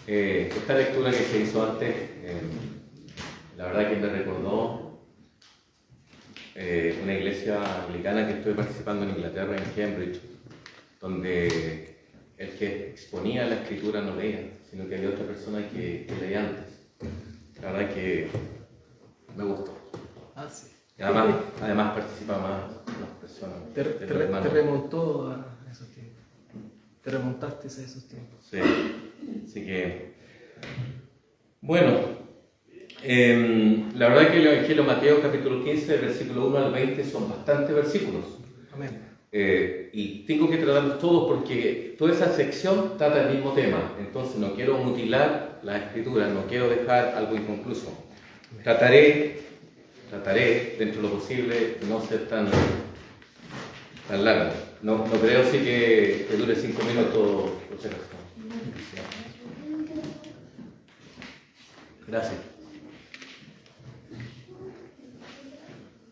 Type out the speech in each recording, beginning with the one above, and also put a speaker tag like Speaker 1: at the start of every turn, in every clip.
Speaker 1: Esta lectura que se hizo antes, la verdad que me recordó una iglesia anglicana que estoy participando en Inglaterra, en Cambridge, donde el que exponía la escritura no leía, sino que había otra persona que leía antes. La verdad que me gustó.
Speaker 2: Ah, sí.
Speaker 1: Además participa más las personas.
Speaker 2: Te remontó a esos tiempos. Te remontaste a esos tiempos.
Speaker 1: Sí. Así que, bueno, la verdad que el Evangelio de Mateo, capítulo 15, del versículo 1 al 20, son bastantes versículos.
Speaker 2: Amén.
Speaker 1: Y tengo que tratarlos todos porque toda esa sección trata el mismo tema. Entonces no quiero mutilar la escritura, no quiero dejar algo inconcluso. Trataré, dentro de lo posible, no ser tan largo. No creo sí que dure 5 minutos. Gracias.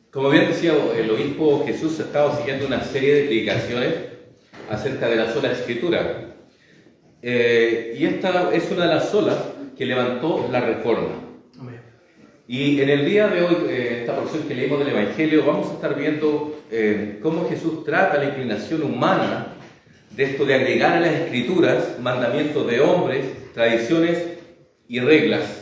Speaker 1: Como bien decía el obispo Jesús, ha estado siguiendo una serie de predicaciones acerca de la sola escritura. Y esta es una de las solas que levantó la Reforma.
Speaker 2: Amén.
Speaker 1: Y en el día de hoy, esta porción que leímos del Evangelio, vamos a estar viendo cómo Jesús trata la inclinación humana de esto de agregar a las escrituras mandamientos de hombres, tradiciones y reglas,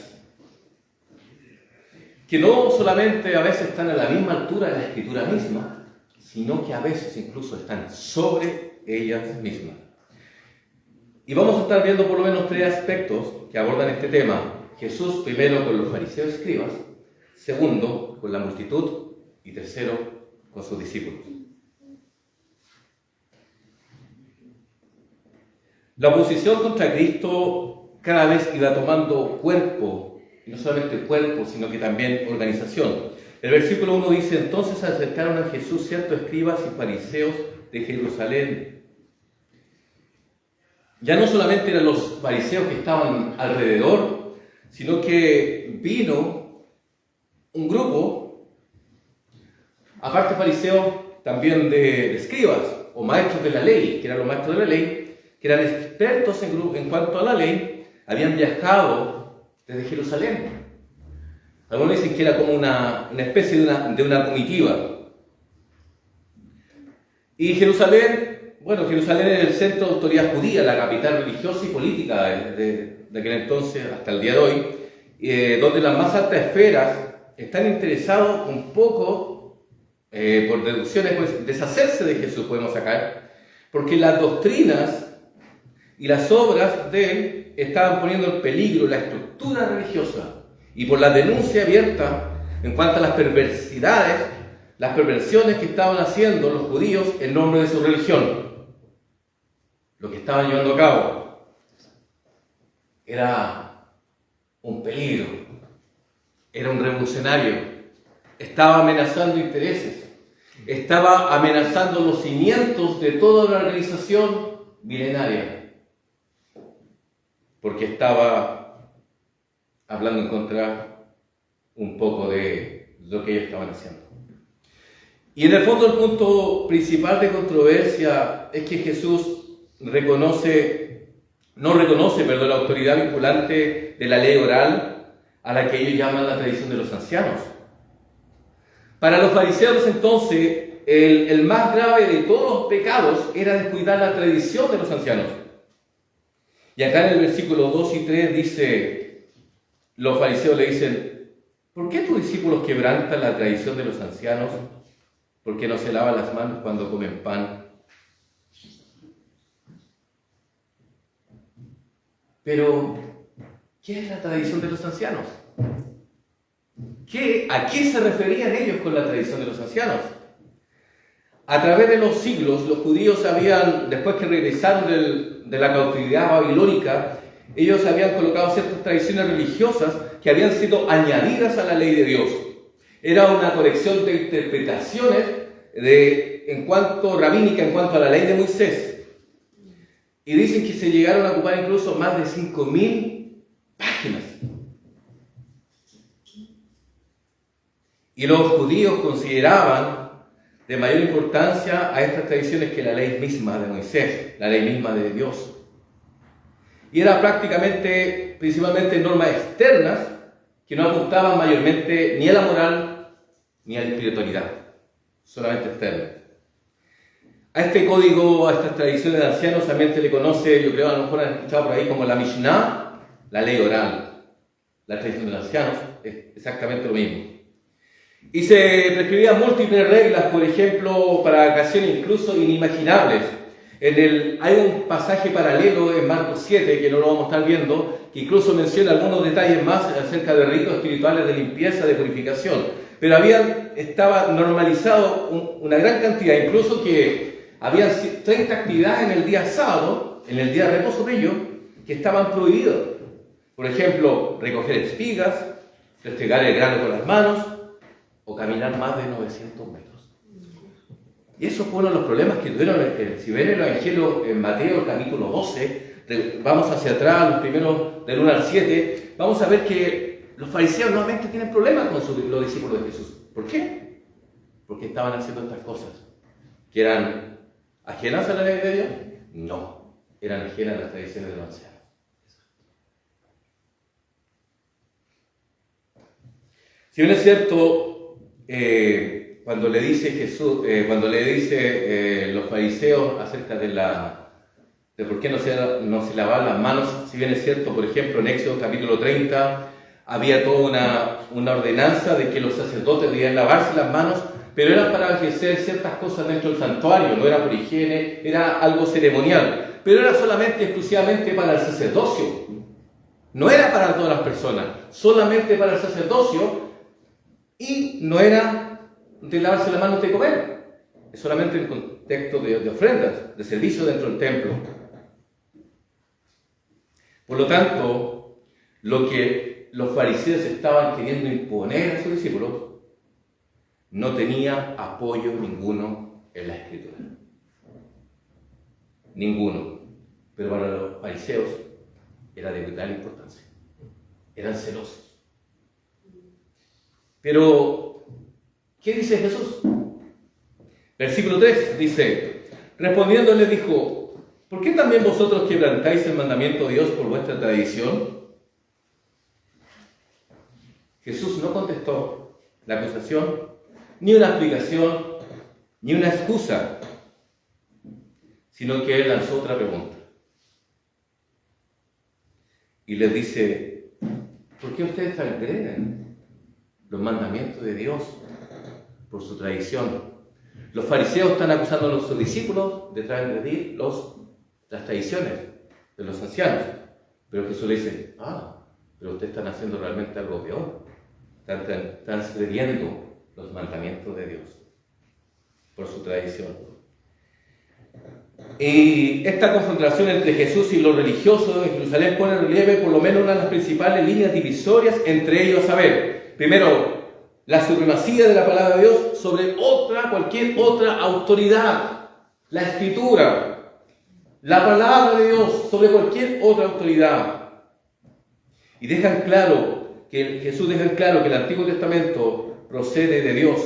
Speaker 1: que no solamente a veces están a la misma altura de la escritura misma, sino que a veces incluso están sobre ellas mismas. Y vamos a estar viendo por lo menos 3 aspectos que abordan este tema. Jesús primero con los fariseos y escribas, segundo con la multitud y tercero con sus discípulos. La oposición contra Cristo cada vez iba tomando cuerpo, y no solamente cuerpo, sino que también organización. El versículo 1 dice: entonces se acercaron a Jesús ciertos escribas y fariseos de Jerusalén. Ya no solamente eran los fariseos que estaban alrededor, sino que vino un grupo, aparte de fariseos, también de escribas o maestros de la ley, que eran los maestros de la ley, que eran expertos en cuanto a la ley, habían viajado desde Jerusalén. Algunos dicen que era como una especie de una comitiva. Y Jerusalén, bueno, Jerusalén es el centro de autoridad judía, la capital religiosa y política de aquel entonces hasta el día de hoy, donde las más altas esferas están interesados un poco, por deducciones, pues, deshacerse de Jesús, podemos sacar, porque las doctrinas y las obras de él estaban poniendo en peligro la estructura religiosa, y por la denuncia abierta en cuanto a las perversidades, las perversiones que estaban haciendo los judíos en nombre de su religión. Lo que estaban llevando a cabo era un peligro, era un revolucionario, estaba amenazando intereses, estaba amenazando los cimientos de toda una organización milenaria, porque estaba hablando en contra un poco de lo que ellos estaban haciendo. Y en el fondo el punto principal de controversia es que Jesús no reconoce la autoridad vinculante de la ley oral a la que ellos llaman la tradición de los ancianos. Para los fariseos entonces, el más grave de todos los pecados era descuidar la tradición de los ancianos. Y acá en el versículo 2 y 3 dice, los fariseos le dicen: ¿por qué tus discípulos quebrantan la tradición de los ancianos? ¿Por qué no se lavan las manos cuando comen pan? Pero, ¿qué es la tradición de los ancianos? ¿A qué se referían ellos con la tradición de los ancianos? A través de los siglos, los judíos después que regresaron de la cautividad babilónica, ellos habían colocado ciertas tradiciones religiosas que habían sido añadidas a la ley de Dios. Era una colección de interpretaciones rabínica en cuanto a la ley de Moisés. Y dicen que se llegaron a ocupar incluso más de 5.000 páginas. Y los judíos consideraban de mayor importancia a estas tradiciones que la ley misma de Moisés, la ley misma de Dios. y era principalmente normas externas que no apuntaban mayormente ni a la moral ni a la espiritualidad, solamente externas. A este código, a estas tradiciones de ancianos también se le conoce, yo creo a lo mejor han escuchado por ahí, como la Mishnah, la ley oral. La tradición de los ancianos es exactamente lo mismo. Y se prescribían múltiples reglas, por ejemplo, para ocasiones incluso inimaginables. Hay un pasaje paralelo en Marcos 7, que no lo vamos a estar viendo, que incluso menciona algunos detalles más acerca de ritos espirituales de limpieza, de purificación. Pero estaba normalizado una gran cantidad, incluso que había 30 actividades en el día sábado, en el día de reposo de ellos, que estaban prohibidas. Por ejemplo, recoger espigas, restregar el grano con las manos, o caminar más de 900 metros. Y eso fue uno de los problemas que tuvieron. Si ven el Evangelio en Mateo, capítulo 12, vamos hacia atrás, los primeros del 1 al 7, vamos a ver que los fariseos nuevamente tienen problemas con los discípulos de Jesús. ¿Por qué? Porque estaban haciendo estas cosas, que eran ajenas a la ley de Dios. No, eran ajenas a las tradiciones de los ancianos. Si bien es cierto, cuando le dice Jesús, los fariseos acerca de por qué no se lavaban las manos, si bien es cierto, por ejemplo, en Éxodo capítulo 30, había toda una ordenanza de que los sacerdotes debían lavarse las manos, pero era para ejercer ciertas cosas dentro del santuario, no era por higiene, era algo ceremonial, pero era solamente, exclusivamente para el sacerdocio, no era para todas las personas, solamente para el sacerdocio. Y no era de lavarse las manos de comer, es solamente en contexto de ofrendas, de servicio dentro del templo. Por lo tanto, lo que los fariseos estaban queriendo imponer a sus discípulos no tenía apoyo ninguno en la Escritura. Ninguno. Pero para los fariseos era de vital importancia. Eran celosos. Pero, ¿qué dice Jesús? Versículo 3 dice, respondiendo les dijo, ¿por qué también vosotros quebrantáis el mandamiento de Dios por vuestra tradición? Jesús no contestó la acusación, ni una explicación, ni una excusa, sino que él lanzó otra pregunta. Y les dice, ¿por qué ustedes transgreden los mandamientos de Dios por su tradición? Los fariseos están acusando a sus discípulos de transgredir las tradiciones de los ancianos. Pero Jesús le dice, pero ustedes están haciendo realmente algo peor. Están transgrediendo los mandamientos de Dios por su tradición. Y esta confrontación entre Jesús y los religiosos de Jerusalén pone en relieve por lo menos una de las principales líneas divisorias entre ellos, a ver, primero, la supremacía de la palabra de Dios sobre cualquier otra autoridad, la Escritura, la palabra de Dios sobre cualquier otra autoridad. Y Jesús deja claro que el Antiguo Testamento procede de Dios,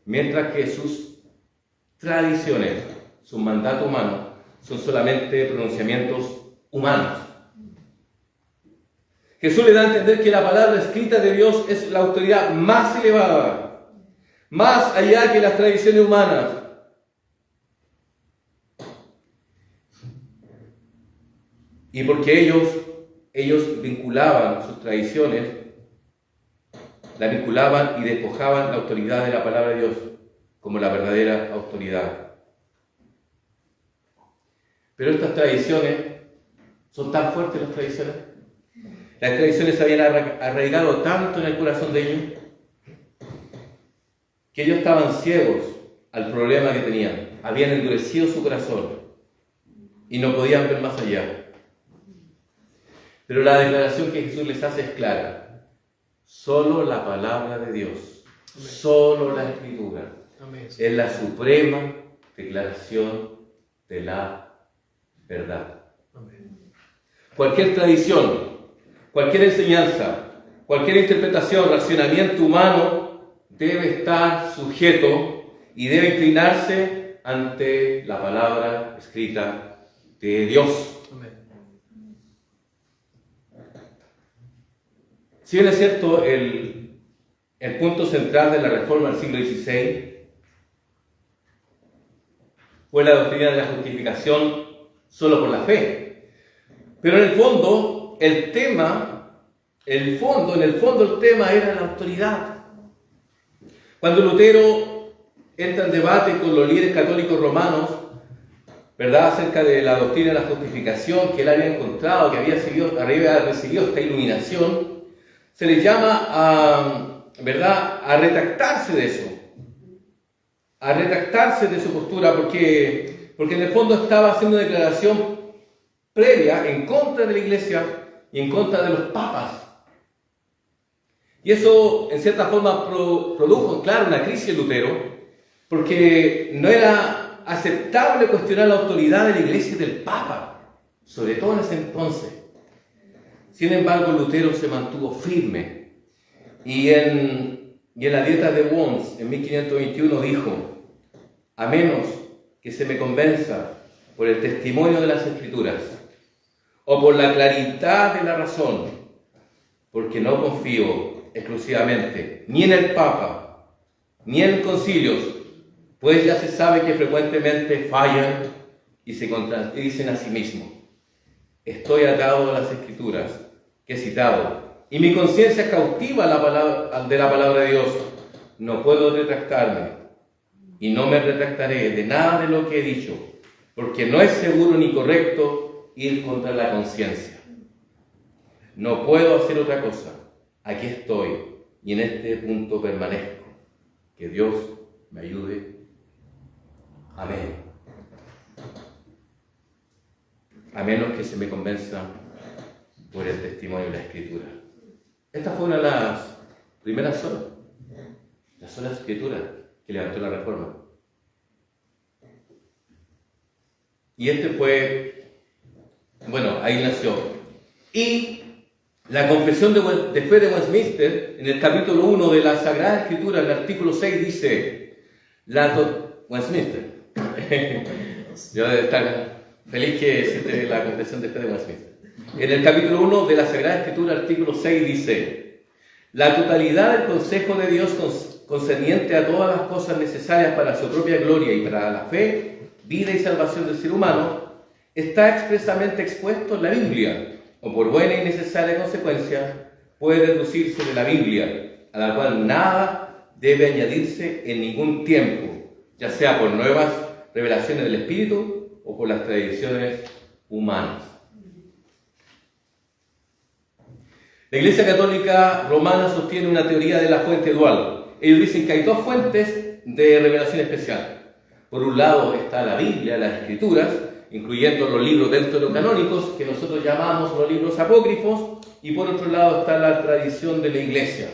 Speaker 1: mientras que sus tradiciones, su mandato humano, son solamente pronunciamientos humanos. Jesús le da a entender que la palabra escrita de Dios es la autoridad más elevada, más allá que las tradiciones humanas. Y porque ellos vinculaban sus tradiciones, la vinculaban y despojaban la autoridad de la palabra de Dios como la verdadera autoridad. Pero estas tradiciones, son tan fuertes las tradiciones se habían arraigado tanto en el corazón de ellos, que ellos estaban ciegos al problema que tenían, habían endurecido su corazón y no podían ver más allá. Pero la declaración que Jesús les hace es clara: solo la palabra de Dios, amén, solo la Escritura, amén, es la suprema declaración de la verdad. Amén. Cualquier tradición, cualquier enseñanza, cualquier interpretación, racionamiento humano debe estar sujeto y debe inclinarse ante la palabra escrita de Dios. Amén. Si bien es cierto, el punto central de la reforma del siglo XVI fue la doctrina de la justificación solo por la fe. Pero en el fondo, el tema era la autoridad. Cuando Lutero entra en debate con los líderes católicos romanos, ¿verdad?, acerca de la doctrina de la justificación que él había encontrado, que había recibido esta iluminación, se le llama a retractarse de eso, a retractarse de su postura, porque en el fondo estaba haciendo una declaración previa en contra de la Iglesia y en contra de los papas. Y eso, en cierta forma, produjo, claro, una crisis en Lutero, porque no era aceptable cuestionar la autoridad de la Iglesia y del Papa, sobre todo en ese entonces. Sin embargo, Lutero se mantuvo firme y en la Dieta de Worms, en 1521, dijo: a menos que se me convenza por el testimonio de las Escrituras o por la claridad de la razón, porque no confío exclusivamente ni en el Papa ni en concilios, pues ya se sabe que frecuentemente fallan y se contradicen a sí mismos. Estoy atado a las Escrituras que he citado, y mi conciencia es cautiva de la palabra de Dios. No puedo retractarme, y no me retractaré de nada de lo que he dicho, porque no es seguro ni correcto ir contra la conciencia. No puedo hacer otra cosa. Aquí estoy, y en este punto permanezco. Que Dios me ayude. Amén. A menos que se me convenza por el testimonio de la Escritura. Esta fue una de las primeras solas, las solas Escrituras que levantó la Reforma. Y ahí nació. Y la Confesión de Fe de Westminster, en el capítulo 1 de la Sagrada Escritura, en el artículo 6, dice, Westminster, yo debo estar feliz que existe la Confesión de Fe de Westminster. En el capítulo 1 de la Sagrada Escritura, artículo 6, dice: la totalidad del consejo de Dios concerniente a todas las cosas necesarias para su propia gloria y para la fe, vida y salvación del ser humano, está expresamente expuesto en la Biblia, o por buena y necesaria consecuencia, puede deducirse de la Biblia, a la cual nada debe añadirse en ningún tiempo, ya sea por nuevas revelaciones del Espíritu o por las tradiciones humanas. La Iglesia Católica Romana sostiene una teoría de la fuente dual. Ellos dicen que hay dos fuentes de revelación especial. Por un lado está la Biblia, las Escrituras, incluyendo los libros deuterocanónicos, que nosotros llamamos los libros apócrifos, y por otro lado está la tradición de la Iglesia.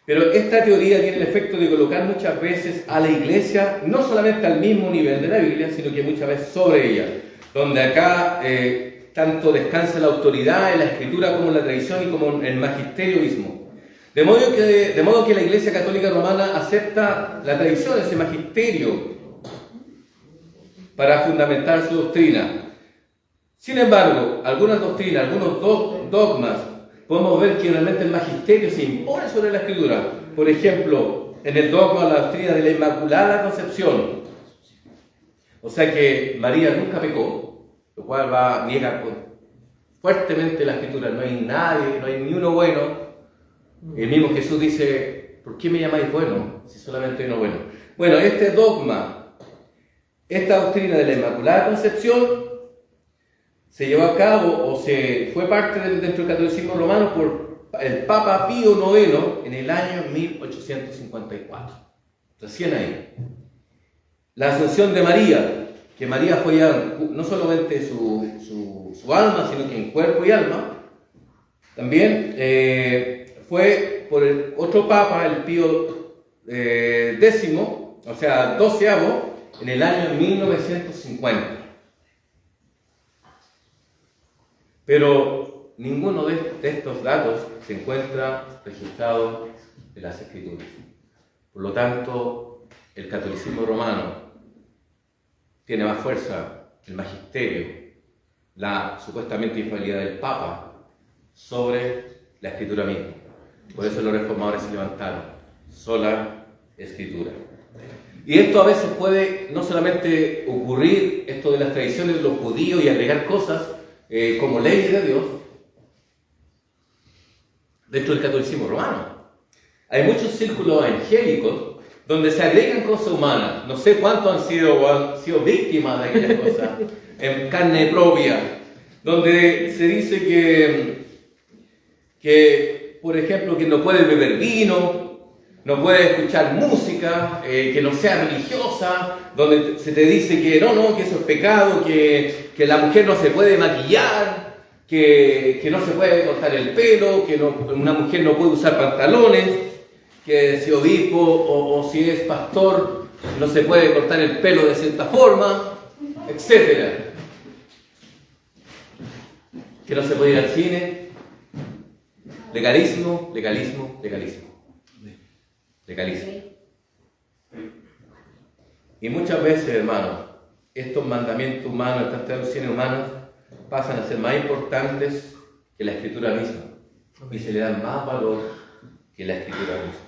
Speaker 1: Pero esta teoría tiene el efecto de colocar muchas veces a la Iglesia no solamente al mismo nivel de la Biblia, sino que muchas veces sobre ella, donde acá tanto descansa la autoridad en la Escritura como en la tradición y como en el magisterio mismo. De modo que la Iglesia Católica Romana acepta la tradición, ese magisterio, para fundamentar su doctrina. Sin embargo, algunas doctrinas, algunos dogmas, podemos ver que realmente el magisterio se impone sobre la Escritura. Por ejemplo, en el dogma de la doctrina de la Inmaculada Concepción. O sea que María nunca pecó, lo cual niega fuertemente la Escritura. No hay nadie, no hay ni uno bueno. El mismo Jesús dice: ¿por qué me llamáis bueno si solamente hay uno bueno? Bueno, este dogma, esta doctrina de la Inmaculada Concepción, se llevó a cabo o se fue parte dentro del catolicismo romano por el Papa Pío IX en el año 1854. Recién ahí. La Asunción de María, que María fue ya no solamente su alma, sino que en cuerpo y alma, también fue por el otro Papa, el Pío X, o sea, XII, en el año 1950. Pero ninguno de estos datos se encuentra registrado en las Escrituras. Por lo tanto, el catolicismo romano tiene más fuerza, el magisterio, la supuestamente infalibilidad del Papa sobre la Escritura misma. Por eso los reformadores se levantaron. Sola Escritura. Y esto a veces puede no solamente ocurrir, esto de las tradiciones de los judíos y agregar cosas como leyes de Dios, dentro del catolicismo romano. Hay muchos círculos evangélicos donde se agregan cosas humanas. No sé cuántos han sido víctimas de aquellas cosas en carne propia, donde se dice que, por ejemplo, que no puedes beber vino, no puedes escuchar música, que no sea religiosa, donde se te dice que que eso es pecado, que la mujer no se puede maquillar, que no se puede cortar el pelo, que una mujer no puede usar pantalones, que si obispo o si es pastor no se puede cortar el pelo de cierta forma, etc. Que no se puede ir al cine. Legalismo, legalismo, legalismo. Legalismo. Y muchas veces, hermanos, estos mandamientos humanos, estas traducciones humanas, pasan a ser más importantes que la Escritura misma. Y se le dan más valor que la Escritura misma.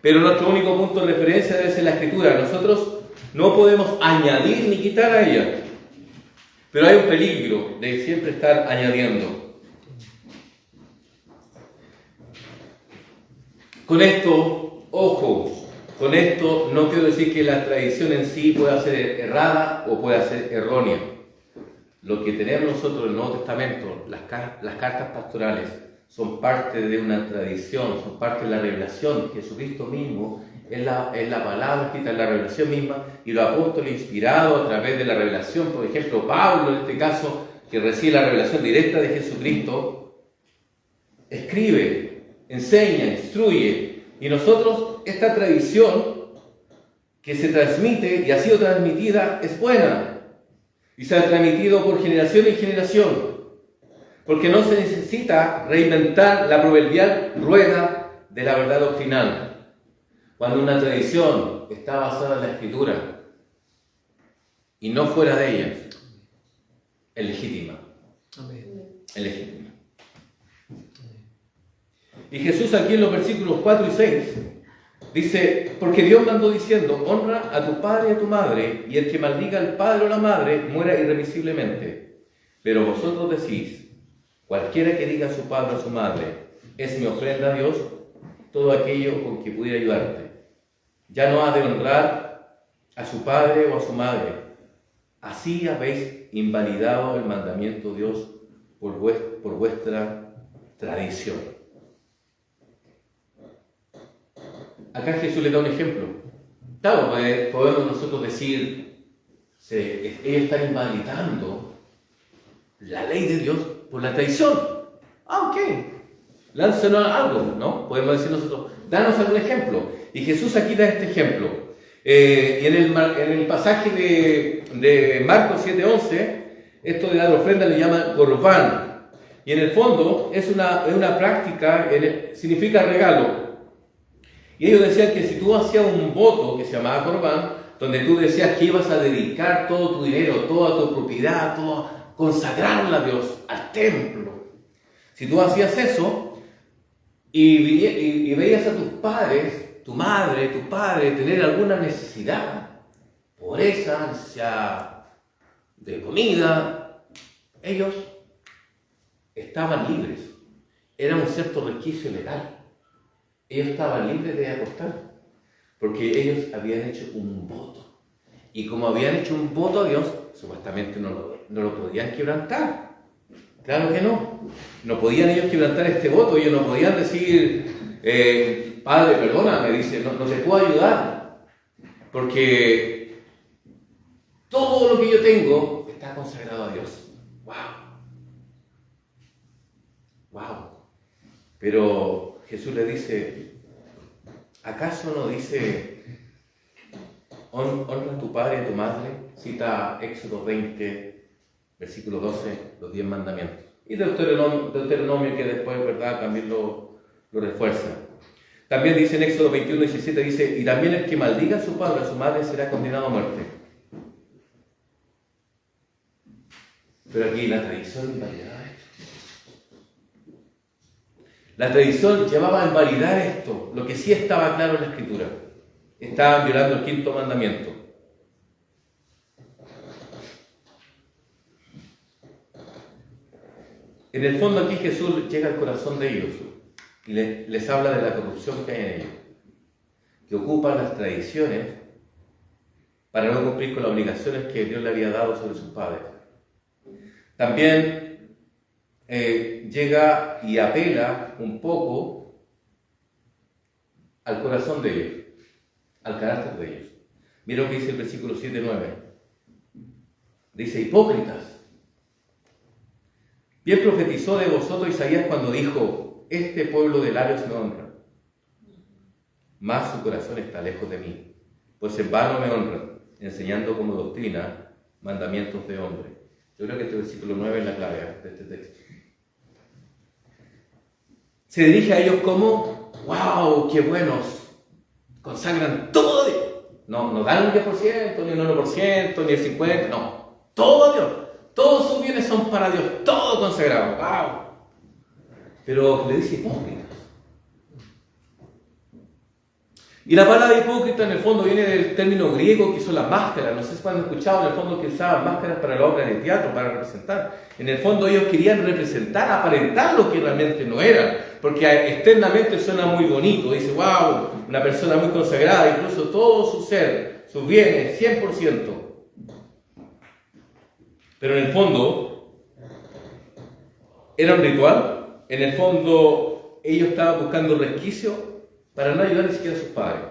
Speaker 1: Pero nuestro único punto de referencia debe ser la Escritura. Nosotros no podemos añadir ni quitar a ella. Pero hay un peligro de siempre estar añadiendo. Con esto, ojo, con esto no quiero decir que la tradición en sí pueda ser errada o pueda ser errónea. Lo que tenemos nosotros en el Nuevo Testamento, las cartas pastorales, son parte de una tradición, son parte de la revelación. Jesucristo mismo es la palabra escrita, es la revelación misma, y los apóstoles inspirados a través de la revelación, por ejemplo, Pablo en este caso, que recibe la revelación directa de Jesucristo, escribe, enseña, instruye, y nosotros esta tradición que se transmite y ha sido transmitida es buena, y se ha transmitido por generación en generación, porque no se necesita reinventar la proverbial rueda de la verdad doctrinal. Cuando una tradición está basada en la Escritura y no fuera de ella, es legítima. Es legítima. Y Jesús aquí en los versículos 4 y 6 dice: porque Dios mandó diciendo, honra a tu padre y a tu madre, y el que maldiga al padre o la madre muera irremisiblemente. Pero vosotros decís, cualquiera que diga a su padre o a su madre, es mi ofrenda a Dios, todo aquello con que pudiera ayudarte. Ya no ha de honrar a su padre o a su madre. Así habéis invalidado el mandamiento de Dios por vuestra tradición. Acá Jesús le da un ejemplo. Claro, podemos nosotros decir, ellos están invalidando la ley de Dios por la tradición. Ok, lánzanos algo, ¿no? Podemos decir nosotros, danos algún ejemplo. Y Jesús aquí da este ejemplo. Y en el pasaje de Marcos 7:11, esto de dar ofrenda le llama corbán. Y en el fondo es una práctica, significa regalo. Y ellos decían que si tú hacías un voto que se llamaba corbán, donde tú decías que ibas a dedicar todo tu dinero, toda tu propiedad, consagrarla a Dios, al templo. Si tú hacías eso y veías a tus padres, tu madre, tu padre, tener alguna necesidad, pobreza, necesidad de comida, ellos estaban libres. Era un cierto resquicio legal. Ellos estaban libres de aportar, porque ellos habían hecho un voto. Y como habían hecho un voto a Dios, supuestamente no lo podían quebrantar. Claro que no. No podían ellos quebrantar este voto. Ellos no podían decir, Padre, perdóname, dice, no te puedo ayudar, porque todo lo que yo tengo está consagrado a Dios. ¡Wow! ¡Wow! Pero Jesús le dice, ¿acaso no dice, honra a tu padre y a tu madre? Cita Éxodo 20, versículo 12, los 10 mandamientos. Y Deuteronomio que después, ¿verdad?, también lo refuerza. También dice en Éxodo 21, 17, dice, y también el que maldiga a su padre o a su madre será condenado a muerte. Pero aquí la tradición invalidada. La tradición llevaba a invalidar esto, lo que sí estaba claro en la Escritura. Estaban violando el quinto mandamiento. En el fondo aquí Jesús llega al corazón de ellos y les habla de la corrupción que hay en ellos, que ocupan las tradiciones para no cumplir con las obligaciones que Dios le había dado sobre sus padres. También llega y apela un poco al corazón de ellos, al carácter de ellos. Mira lo que dice el versículo 7-9. Dice: hipócritas. Bien profetizó de vosotros Isaías cuando dijo: este pueblo de labios me honra, mas su corazón está lejos de mí, pues en vano me honran, enseñando como doctrina mandamientos de hombre. Yo creo que este versículo 9 es la clave de este texto. Se dirige a ellos como: ¡wow! ¡Qué buenos! Consagran todo a Dios. No dan un 10%, ni un 1%, ni el 50%, no. Todo a Dios. Todos sus bienes son para Dios, todo consagrado. ¡Wow! Pero le dice hipócritas. Y la palabra hipócrita en el fondo viene del término griego que son las máscaras. No sé si han escuchado en el fondo que usaban máscaras para la obra de teatro, para representar. En el fondo ellos querían representar, aparentar lo que realmente no eran. Porque externamente suena muy bonito. Dice: wow, una persona muy consagrada, incluso todo su ser, sus bienes, 100%. Pero en el fondo era un ritual. En el fondo ellos estaban buscando resquicio para no ayudar ni siquiera a sus padres,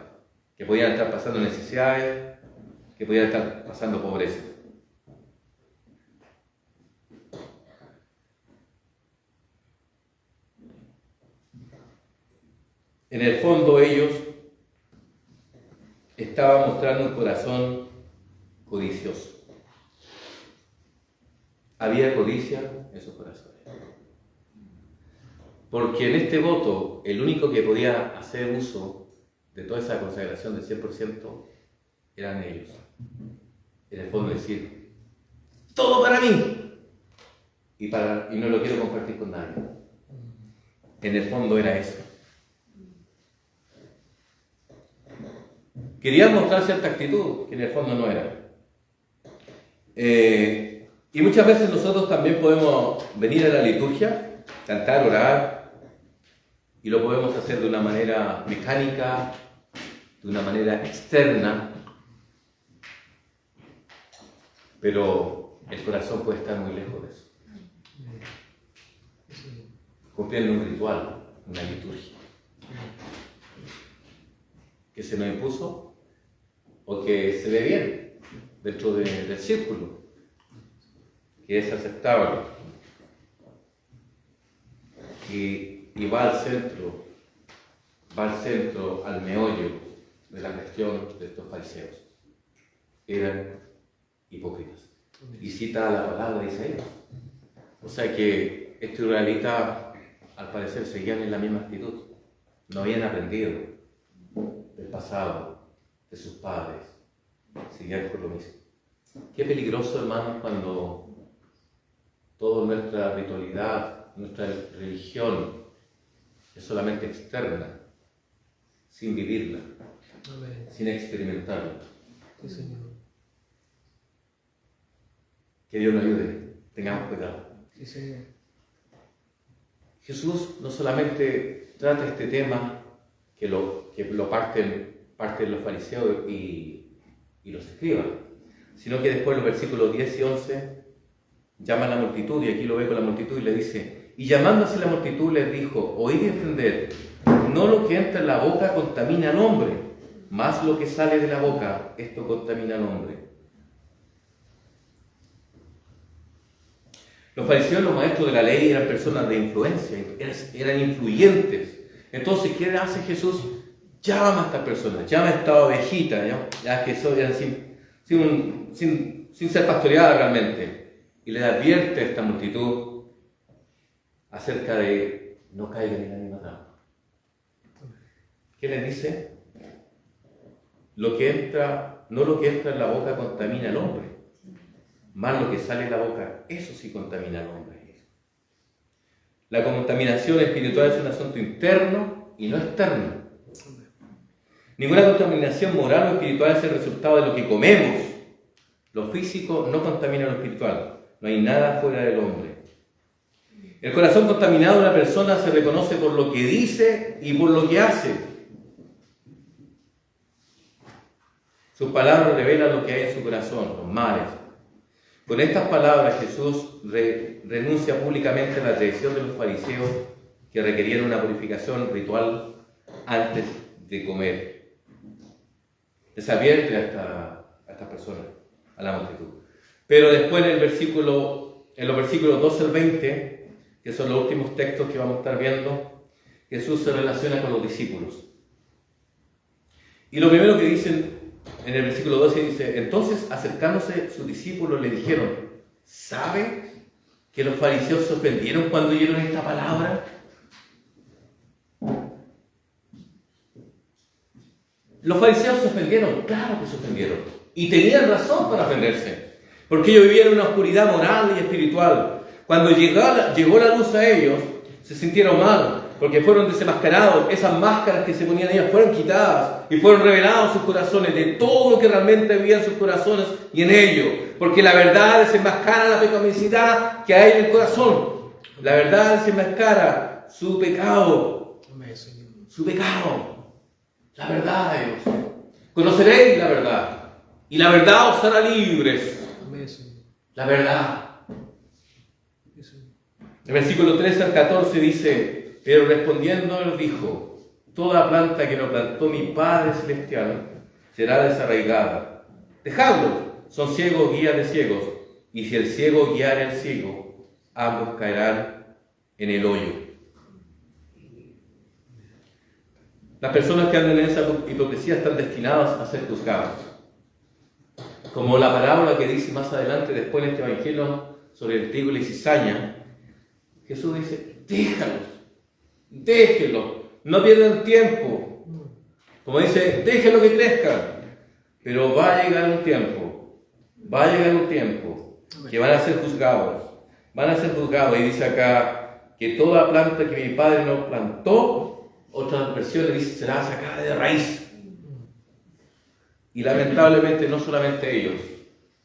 Speaker 1: que podían estar pasando necesidades, que podían estar pasando pobreza. En el fondo ellos estaban mostrando un corazón codicioso. Había codicia en sus corazones. Porque en este voto, el único que podía hacer uso de toda esa consagración del 100% eran ellos. En el fondo decir: todo para mí, y no lo quiero compartir con nadie. En el fondo era eso. Querían mostrar cierta actitud, que en el fondo no era. Y muchas veces nosotros también podemos venir a la liturgia, cantar, orar, y lo podemos hacer de una manera mecánica, de una manera externa, pero el corazón puede estar muy lejos de eso. Cumpliendo un ritual, una liturgia, que se nos impuso o que se ve bien dentro del círculo, que es aceptable, y va al centro, al meollo de la cuestión de estos fariseos. Eran hipócritas. Y cita la palabra de Isaías. O sea que estos israelitas, al parecer, seguían en la misma actitud. No habían aprendido del pasado, de sus padres. Seguían por lo mismo. Qué peligroso, hermanos, cuando toda nuestra ritualidad, nuestra religión es solamente externa, sin vivirla,
Speaker 2: Amén.
Speaker 1: sin experimentarla.
Speaker 2: Sí, Señor.
Speaker 1: Que Dios nos ayude, tengamos cuidado.
Speaker 2: Sí, Señor.
Speaker 1: Jesús no solamente trata este tema que lo parten los fariseos y los escribas, sino que después los versículos 10 y 11 llama a la multitud, y aquí lo ve con la multitud y le dice: y llamándose la multitud les dijo: oíd y entended, no lo que entra en la boca contamina al hombre, mas lo que sale de la boca, esto contamina al hombre. Los fariseos, los maestros de la ley, eran personas de influencia, eran influyentes. Entonces, ¿qué hace Jesús? Llama a estas personas, llama a esta ovejita, ya que son, eran sin ser pastoreadas realmente, y les advierte a esta multitud acerca de no caigan en la misma trampa. ¿Qué les dice? No lo que entra en la boca contamina al hombre, más lo que sale de la boca, eso sí contamina al hombre. La contaminación espiritual es un asunto interno y no externo. Ninguna contaminación moral o espiritual es el resultado de lo que comemos. Lo físico no contamina lo espiritual. No hay nada fuera del hombre. El corazón contaminado de una persona se reconoce por lo que dice y por lo que hace. Sus palabras revelan lo que hay en su corazón, los males. Con estas palabras Jesús renuncia públicamente a la tradición de los fariseos que requerían una purificación ritual antes de comer. Les advierte a estas personas, a la multitud. Pero después en los versículos 12 al 20, que son los últimos textos que vamos a estar viendo, Jesús se relaciona con los discípulos. Y lo primero que dicen en el versículo 12 dice: entonces acercándose sus discípulos le dijeron: ¿sabe que los fariseos se ofendieron cuando oyeron esta palabra? Los fariseos se ofendieron, claro que se ofendieron. Y tenían razón para ofenderse, porque ellos vivían en una oscuridad moral y espiritual. Cuando llegó la luz a ellos, se sintieron mal, porque fueron desenmascarados. Esas máscaras que se ponían ellos fueron quitadas y fueron revelados sus corazones de todo lo que realmente había en sus corazones y en ellos. Porque la verdad desenmascara la pecaminosidad que hay en el corazón. La verdad desenmascara su pecado. Su pecado. La verdad de Dios. Conoceréis la verdad, y la verdad os hará libres. La verdad. El versículo 13 al 14 dice: pero respondiendo él dijo: toda planta que no plantó mi Padre Celestial será desarraigada. Dejadlos, son ciegos guías de ciegos, y si el ciego guiara al ciego, ambos caerán en el hoyo. Las personas que andan en esa hipocresía están destinadas a ser juzgadas. Como la parábola que dice más adelante, después en este evangelio, sobre el trigo y la cizaña, Jesús dice: déjenlos, no pierdan tiempo. Como dice, déjenlo que crezcan. Pero va a llegar un tiempo que van a ser juzgados. Y dice acá que toda planta que mi Padre no plantó, otras versiones dicen, será sacada de raíz. Y lamentablemente no solamente ellos,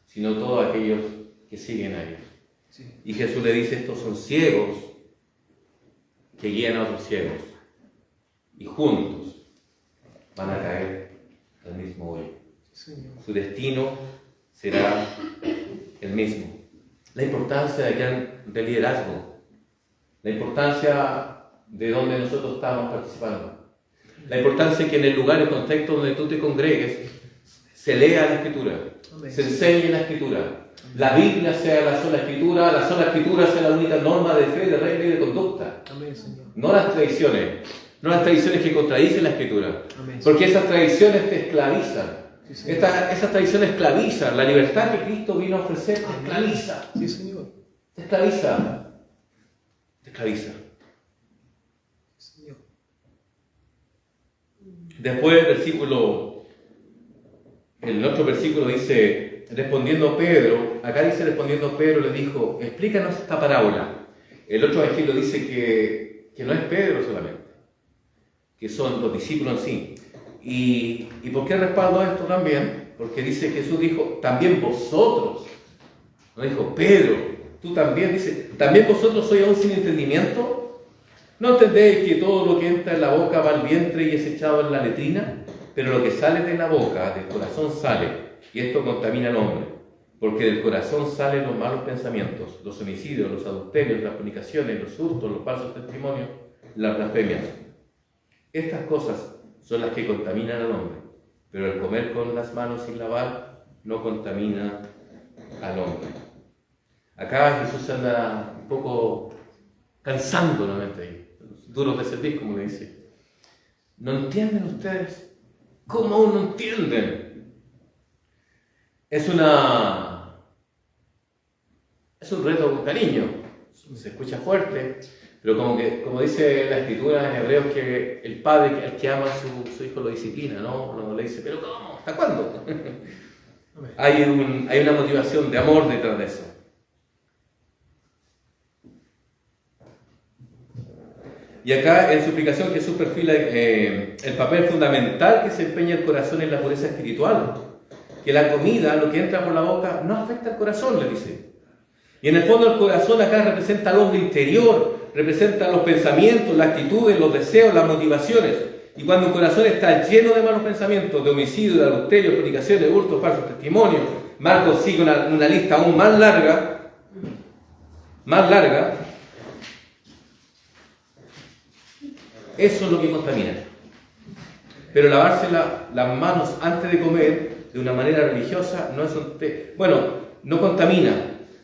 Speaker 1: sino todos aquellos que siguen a ellos. Sí. Y Jesús le dice: estos son ciegos que guían a otros ciegos, y juntos van a caer al mismo hoyo. Su destino será el mismo. La importancia del liderazgo, la importancia de donde nosotros estamos participando, la importancia que en el lugar, el contexto donde tú te congregues, se lea la Escritura, se enseñe la Escritura, la Biblia sea la sola Escritura sea la única norma de fe, de regla y de conducta. Amén, Señor. No las tradiciones que contradicen la Escritura. Amén, porque esas tradiciones te esclavizan. Sí, esas tradiciones esclavizan. La libertad que Cristo vino a ofrecer te esclaviza. Sí, Señor. Te esclaviza. Señor. Después el otro versículo dice: respondiendo Pedro, le dijo: explícanos esta parábola. El otro evangelio dice que no es Pedro solamente, que son los discípulos en sí. ¿Y por qué respaldo esto también? Porque dice, Jesús dijo: también vosotros. No dijo Pedro, tú también. Dice: también vosotros sois aún sin entendimiento. ¿No entendéis que todo lo que entra en la boca va al vientre y es echado en la letrina? Pero lo que sale de la boca, del corazón sale, y esto contamina al hombre. Porque del corazón salen los malos pensamientos, los homicidios, los adulterios, las fornicaciones, los hurtos, los falsos testimonios, las blasfemias. Estas cosas son las que contaminan al hombre, pero el comer con las manos sin lavar no contamina al hombre. Acá Jesús anda un poco cansando la mente ahí, duros de servir, como le dice. ¿No entienden ustedes? ¿Cómo aún no entienden? Es un reto con cariño, se escucha fuerte, pero como dice la Escritura en Hebreos, que el padre, el que ama a su hijo, lo disciplina, ¿no? No le dice: ¿pero cómo? ¿Hasta cuándo? Hay una motivación de amor detrás de eso. Y acá en su explicación Jesús perfila el papel fundamental que se empeña el corazón en la pureza espiritual. Que la comida, lo que entra por la boca, no afecta al corazón, le dice. Y en el fondo el corazón acá representa al hombre interior, representa los pensamientos, las actitudes, los deseos, las motivaciones. Y cuando un corazón está lleno de malos pensamientos, de homicidio, de adulterio, fornicaciones, hurtos, falsos testimonios, Marcos sigue una lista aún más larga, eso es lo que contamina. Pero lavarse las manos antes de comer de una manera religiosa no es no contamina.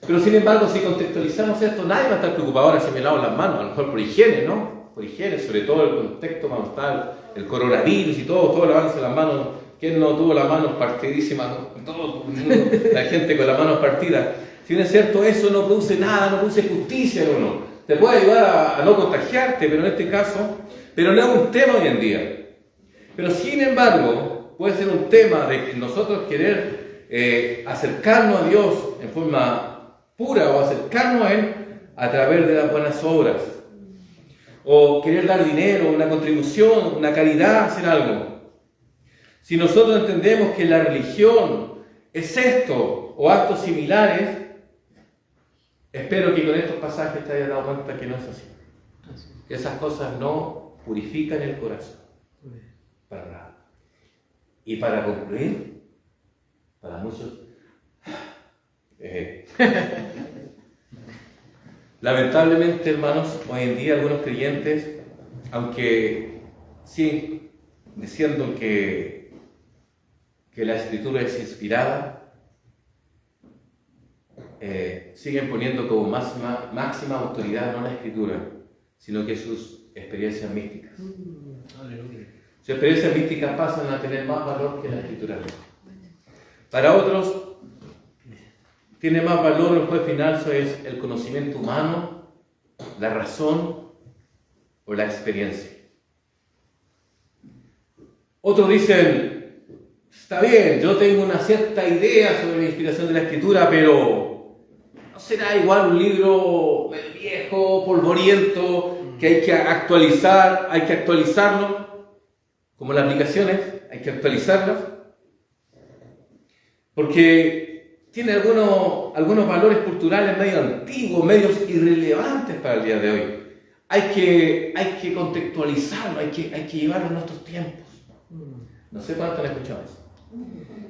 Speaker 1: Pero sin embargo, si contextualizamos esto, nadie va a estar preocupado ahora si me lavo las manos, a lo mejor por higiene, ¿no? Por higiene, sobre todo el contexto cuando está el coronavirus y todo lavándose las manos. ¿Quién no tuvo las manos partidísimas? Todo el mundo, la gente con las manos partidas. Si no es cierto, eso no produce nada, no produce justicia en uno. Te puede ayudar a no contagiarte, pero en este caso, pero no es un tema hoy en día. Pero sin embargo, puede ser un tema de nosotros querer acercarnos a Dios en forma pura o acercarnos a Él a través de las buenas obras. O querer dar dinero, una contribución, una caridad, hacer algo. Si nosotros entendemos que la religión es esto o actos similares, espero que con estos pasajes te hayas dado cuenta que no es así. Que esas cosas no purifican el corazón. Para nada. Y para concluir, para muchos, lamentablemente, hermanos, hoy en día algunos creyentes, aunque sí, diciendo que la Escritura es inspirada, siguen poniendo como máxima autoridad no la Escritura, sino que sus experiencias místicas. Sus experiencias místicas pasan a tener más valor que la Escritura. Para otros, tiene más valor el juez final, eso es el conocimiento humano, la razón o la experiencia. Otros dicen, está bien, yo tengo una cierta idea sobre la inspiración de la Escritura, pero ¿no será igual un libro medio viejo, polvoriento, que hay que actualizar, hay que actualizarlo? Como las aplicaciones, hay que actualizarlas, porque tiene algunos valores culturales medio antiguos, medios irrelevantes para el día de hoy. Hay que contextualizarlo, hay que llevarlo a nuestros tiempos. No sé cuántos han escuchado eso.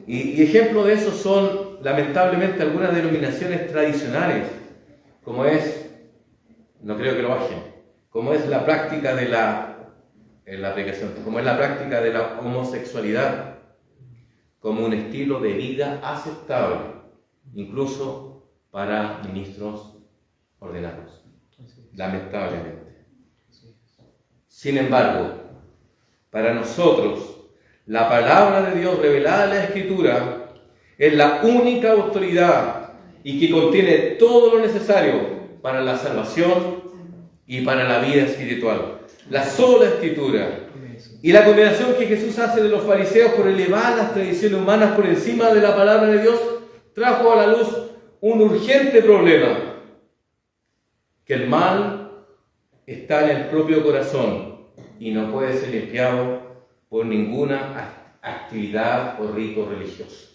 Speaker 1: Y ejemplo de eso son, lamentablemente, algunas denominaciones tradicionales, como es, no creo que lo bajen, como es la práctica de la aplicación, como es la práctica de la homosexualidad, como un estilo de vida aceptable, incluso para ministros ordenados, lamentablemente. Sin embargo, para nosotros, la palabra de Dios revelada en la Escritura es la única autoridad y que contiene todo lo necesario para la salvación y para la vida espiritual. La sola Escritura. Y la condenación que Jesús hace de los fariseos por elevar las tradiciones humanas por encima de la palabra de Dios trajo a la luz un urgente problema. Que el mal está en el propio corazón y no puede ser limpiado por ninguna actividad o rito religioso.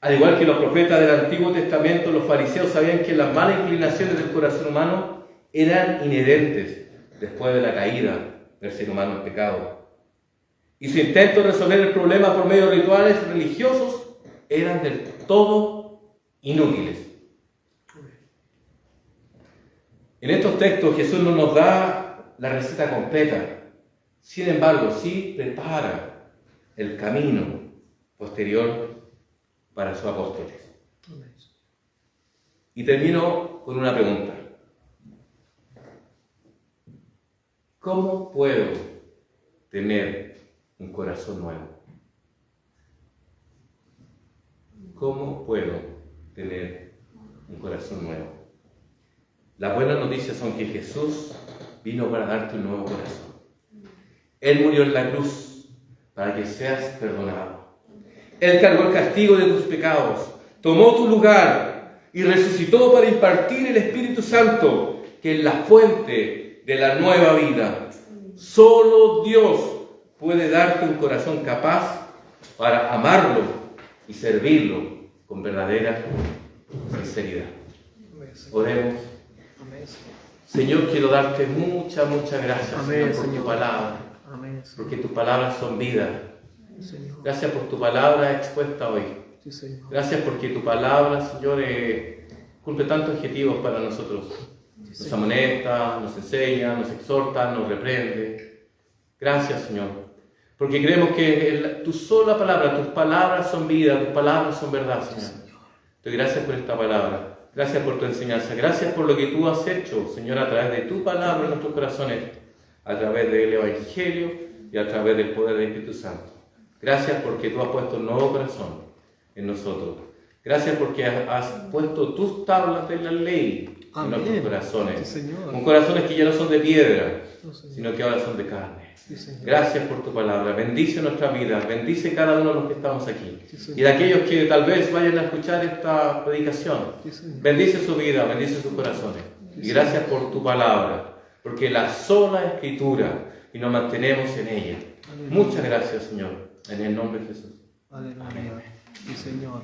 Speaker 1: Al igual que los profetas del Antiguo Testamento, los fariseos sabían que las malas inclinaciones del corazón humano eran inherentes después de la caída del ser humano en pecado. Y su intento de resolver el problema por medio de rituales religiosos eran del todo inútiles. En estos textos Jesús no nos da la receta completa. Sin embargo, sí prepara el camino posterior para sus apóstoles. Y termino con una pregunta. ¿Cómo puedo tener un corazón nuevo? ¿Cómo puedo tener un corazón nuevo? Las buenas noticias son que Jesús vino para darte un nuevo corazón. Él murió en la cruz para que seas perdonado. Él cargó el castigo de tus pecados, tomó tu lugar y resucitó para impartir el Espíritu Santo que es la fuente de la nueva vida. Solo Dios puede darte un corazón capaz para amarlo y servirlo con verdadera sinceridad. Oremos. Señor, quiero darte muchas gracias, Señor, por tu palabra, porque tus palabras son vida. Gracias por tu palabra expuesta hoy. Gracias porque tu palabra, Señor, cumple tantos objetivos para nosotros. Nos amonesta, nos enseña, nos exhorta, nos reprende. Gracias, Señor, porque creemos que tu sola palabra, tus palabras son vida, tus palabras son verdad, Señor. Te doy gracias por esta palabra. Gracias por tu enseñanza. Gracias por lo que tú has hecho, Señor, a través de tu palabra en nuestros corazones, a través del Evangelio y a través del poder del Espíritu Santo. Gracias porque tú has puesto un nuevo corazón en nosotros. Gracias porque has puesto tus tablas de la ley en nuestros corazones. Sí, con corazones que ya no son de piedra, sino que ahora son de carne. Sí, gracias por tu palabra. Bendice nuestra vida. Bendice cada uno de los que estamos aquí. Sí, y de aquellos que tal vez vayan a escuchar esta predicación. Bendice su vida, bendice sus corazones. Y gracias por tu palabra, porque la sola Escritura y nos mantenemos en ella. Aleluya. Muchas gracias, Señor. En el nombre de Jesús.
Speaker 2: Aleluya. Amén. Sí, Señor.